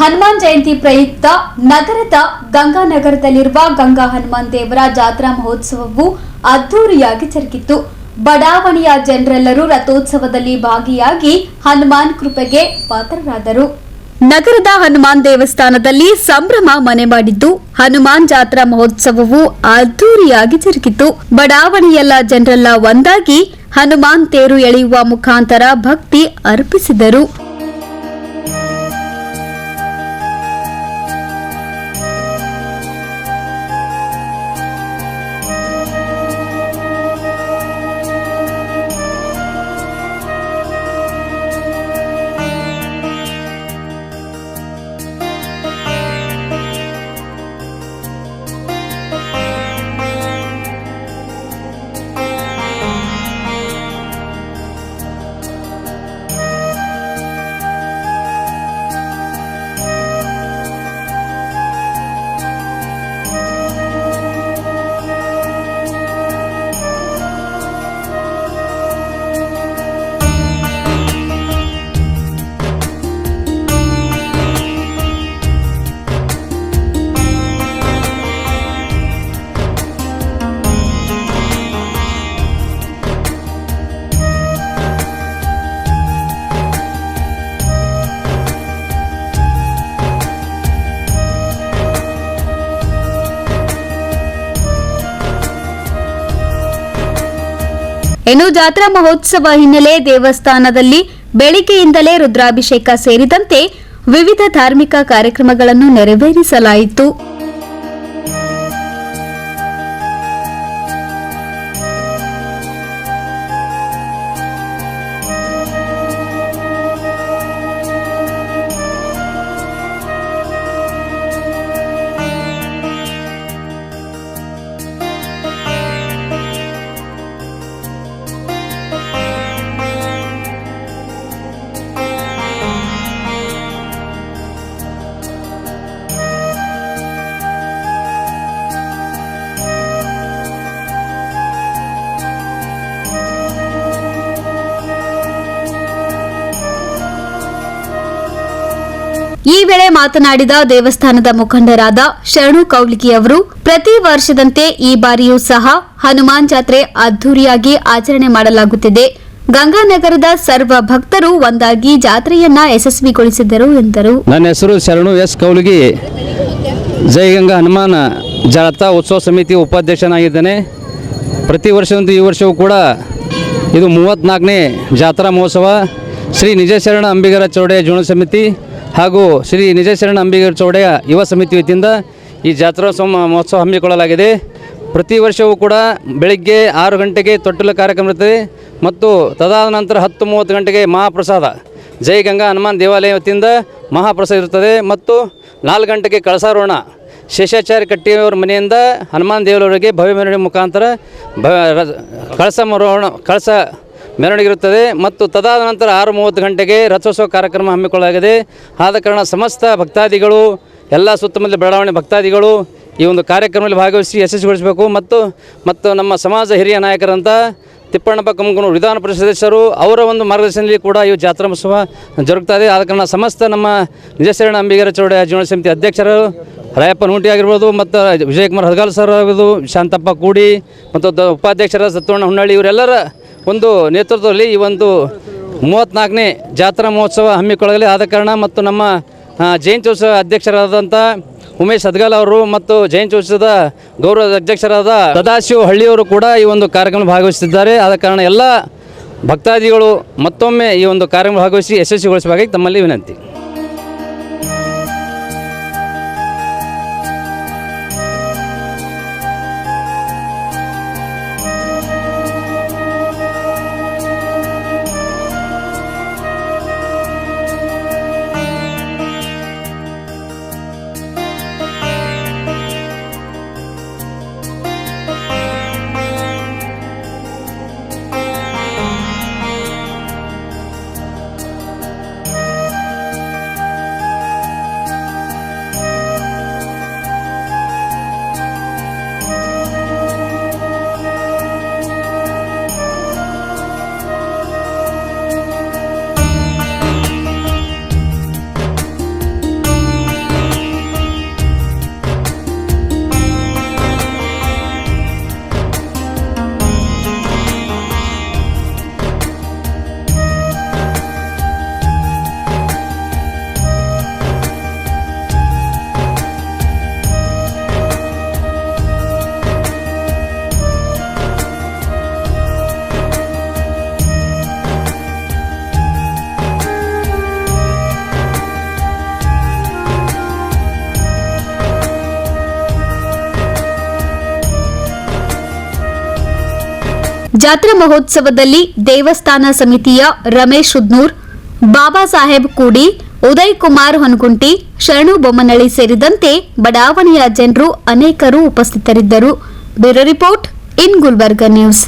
ಹನುಮಾನ್ ಜಯಂತಿ ಪ್ರಯುಕ್ತ ನಗರದ ಗಂಗಾನಗರದಲ್ಲಿರುವ ಗಂಗಾ ಹನುಮಾನ್ ದೇವರ ಜಾತ್ರಾ ಮಹೋತ್ಸವವು ಅದ್ದೂರಿಯಾಗಿ ಜರುಗಿತು. ಬಡಾವಣೆಯ ಜನರೆಲ್ಲರೂ ರಥೋತ್ಸವದಲ್ಲಿ ಭಾಗಿಯಾಗಿ ಹನುಮಾನ್ ಕೃಪೆಗೆ ಪಾತ್ರರಾದರು. ನಗರದ ಹನುಮಾನ್ ದೇವಸ್ಥಾನದಲ್ಲಿ ಸಂಭ್ರಮ ಮನೆ ಮಾಡಿದ್ದು ಹನುಮಾನ್ ಜಾತ್ರಾ ಮಹೋತ್ಸವವು ಅದ್ದೂರಿಯಾಗಿ ಜರುಗಿತು. ಬಡಾವಣೆಯೆಲ್ಲ ಜನರೆಲ್ಲ ಒಂದಾಗಿ ಹನುಮಾನ್ ತೇರು ಎಳೆಯುವ ಮುಖಾಂತರ ಭಕ್ತಿ ಅರ್ಪಿಸಿದರು. ಇನ್ನು ಜಾತ್ರಾ ಮಹೋತ್ಸವ ಹಿನ್ನೆಲೆ ದೇವಸ್ಥಾನದಲ್ಲಿ ಬೆಳಿಗ್ಗೆಯಿಂದಲೇ ರುದ್ರಾಭಿಷೇಕ ಸೇರಿದಂತೆ ವಿವಿಧ ಧಾರ್ಮಿಕ ಕಾರ್ಯಕ್ರಮಗಳನ್ನು ನೆರವೇರಿಸಲಾಯಿತು. ಈ ವೇಳೆ ಮಾತನಾಡಿದ ದೇವಸ್ಥಾನದ ಮುಖಂಡರಾದ ಶರಣು ಕೌಲಿಗಿ ಅವರು, ಪ್ರತಿ ವರ್ಷದಂತೆ ಈ ಬಾರಿಯೂ ಸಹ ಹನುಮಾನ್ ಜಾತ್ರೆ ಅದ್ದೂರಿಯಾಗಿ ಆಚರಣೆ ಮಾಡಲಾಗುತ್ತಿದೆ. ಗಂಗಾನಗರದ ಸರ್ವ ಭಕ್ತರು ಒಂದಾಗಿ ಜಾತ್ರೆಯನ್ನ ಯಶಸ್ವಿಗೊಳಿಸಿದರು ಎಂದರು. ನನ್ನ ಹೆಸರು ಶರಣು ಎಸ್ ಕೌಲಿಗಿ, ಜೈ ಗಂಗಾ ಹನುಮಾನ್ ಜಾತ್ರಾ ಉತ್ಸವ ಸಮಿತಿ ಉಪಾಧ್ಯಕ್ಷನಾಗಿದ್ದೇನೆ. ಪ್ರತಿ ವರ್ಷದಂತೆ ಈ ವರ್ಷವೂ ಕೂಡ ಇದು 34ನೇ ಜಾತ್ರಾ ಮಹೋತ್ಸವ ಶ್ರೀ ನಿಜಶರಣ ಅಂಬಿಗರ ಚೌಡೆಯ ಜೀವನ ಸಮಿತಿ ಹಾಗೂ ಶ್ರೀ ನಿಜಶರಣ ಅಂಬಿಗರ ಚೌಡೆಯ ಯುವ ಸಮಿತಿ ವತಿಯಿಂದ ಈ ಜಾತ್ರೋತ್ಸವ ಮಹೋತ್ಸವ ಹಮ್ಮಿಕೊಳ್ಳಲಾಗಿದೆ. ಪ್ರತಿ ವರ್ಷವೂ ಕೂಡ ಬೆಳಗ್ಗೆ 6 ಗಂಟೆಗೆ ತೊಟ್ಟಿಲ ಕಾರ್ಯಕ್ರಮ ಇರುತ್ತದೆ ಮತ್ತು ತದಾದ ನಂತರ 10:30 ಗಂಟೆಗೆ ಮಹಾಪ್ರಸಾದ ಜೈ ಗಂಗಾ ಹನುಮಾನ್ ದೇವಾಲಯ ವತಿಯಿಂದ ಮಹಾಪ್ರಸಾದ ಇರುತ್ತದೆ ಮತ್ತು 4 ಗಂಟೆಗೆ ಕಳಸಾರೋಹಣ ಶೇಷಾಚಾರ್ಯ ಕಟ್ಟಿಯವರ ಮನೆಯಿಂದ ಹನುಮಾನ್ ದೇವಾಲಯವರೆಗೆ ಭವ್ಯ ಮೆರವಣಿಗೆ ಮುಖಾಂತರ ಕಳಸ ಮೆರವಣಿಗೆ ಇರುತ್ತದೆ ಮತ್ತು ತದಾದ ನಂತರ 6:30 ಗಂಟೆಗೆ ರಥೋತ್ಸವ ಕಾರ್ಯಕ್ರಮ ಹಮ್ಮಿಕೊಳ್ಳಲಾಗಿದೆ. ಆದ ಕಾರಣ ಸಮಸ್ತ ಭಕ್ತಾದಿಗಳು ಎಲ್ಲ ಸುತ್ತಮುತ್ತಲ ಬೆಳವಣಿಗೆ ಭಕ್ತಾದಿಗಳು ಈ ಒಂದು ಕಾರ್ಯಕ್ರಮದಲ್ಲಿ ಭಾಗವಹಿಸಿ ಯಶಸ್ವಿಗೊಳಿಸಬೇಕು ಮತ್ತು ನಮ್ಮ ಸಮಾಜ ಹಿರಿಯ ನಾಯಕರಂತ ತಿಪ್ಪಣ್ಣಪ್ಪ ಕಮ್ಮಗನೂರು ವಿಧಾನ ಪರಿಷತ್ ಸದಸ್ಯರು ಅವರ ಒಂದು ಮಾರ್ಗದರ್ಶನದಲ್ಲಿ ಕೂಡ ಈ ಜಾತ್ರಾ ಮಹೋತ್ಸವ ಜರುಗುತ್ತದೆ. ಆದ ಕಾರಣ ಸಮಸ್ತ ನಮ್ಮ ನಿಜಶರಣ ಅಂಬಿಗರ ಚೌಡೆಯ ಜೀವನ ಸಮಿತಿ ಅಧ್ಯಕ್ಷರು ರಾಯಪ್ಪ ನೂಟಿ ಆಗಿರ್ಬೋದು ಮತ್ತು ವಿಜಯಕುಮಾರ್ ಹದಗಾಲ್ ಸರ್ ಆಗಿರ್ಬೋದು, ಶಾಂತಪ್ಪ ಕೂಡಿ ಮತ್ತು ಉಪಾಧ್ಯಕ್ಷರ ಸತ್ವಣ್ಣ ಹುಣ್ಣಳ್ಳಿ ಇವರೆಲ್ಲರ ಒಂದು ನೇತೃತ್ವದಲ್ಲಿ ಈ ಒಂದು 34ನೇ ಜಾತ್ರಾ ಮಹೋತ್ಸವ ಹಮ್ಮಿಕೊಳ್ಳಲಿ. ಆದ ಕಾರಣ ಮತ್ತು ನಮ್ಮ ಜಯಂತ್ಯೋತ್ಸವ ಅಧ್ಯಕ್ಷರಾದಂಥ ಉಮೇಶ್ ಹದಗಾಲ್ ಅವರು ಮತ್ತು ಜಯಂತ್ಯೋತ್ಸವದ ಗೌರವ ಅಧ್ಯಕ್ಷರಾದ ಸದಾಶಿವ ಹಳ್ಳಿಯವರು ಕೂಡ ಈ ಒಂದು ಕಾರ್ಯಕ್ರಮ ಭಾಗವಹಿಸುತ್ತಿದ್ದಾರೆ. ಆದ ಕಾರಣ ಎಲ್ಲ ಭಕ್ತಾದಿಗಳು ಮತ್ತೊಮ್ಮೆ ಈ ಒಂದು ಕಾರ್ಯಕ್ರಮ ಭಾಗವಹಿಸಿ ಯಶಸ್ವಿಗೊಳಿಸಬೇಕಾಗಿ ತಮ್ಮಲ್ಲಿ ವಿನಂತಿ. ಜಾತ್ರಾ ಮಹೋತ್ಸವದಲ್ಲಿ ದೇವಸ್ಥಾನ ಸಮಿತಿಯ ರಮೇಶ್ ಉದ್ನೂರ್, ಬಾಬಾ ಸಾಹೇಬ್ ಕೂಡಿ, ಉದಯ್ ಕುಮಾರ್ ಹೊನಗುಂಟಿ, ಶರಣು ಬೊಮ್ಮನಳ್ಳಿ ಸೇರಿದಂತೆ ಬಡಾವಣೆಯ ಜನರು ಅನೇಕರು ಉಪಸ್ಥಿತರಿದ್ದರು. Bureau report in Gulbarga news.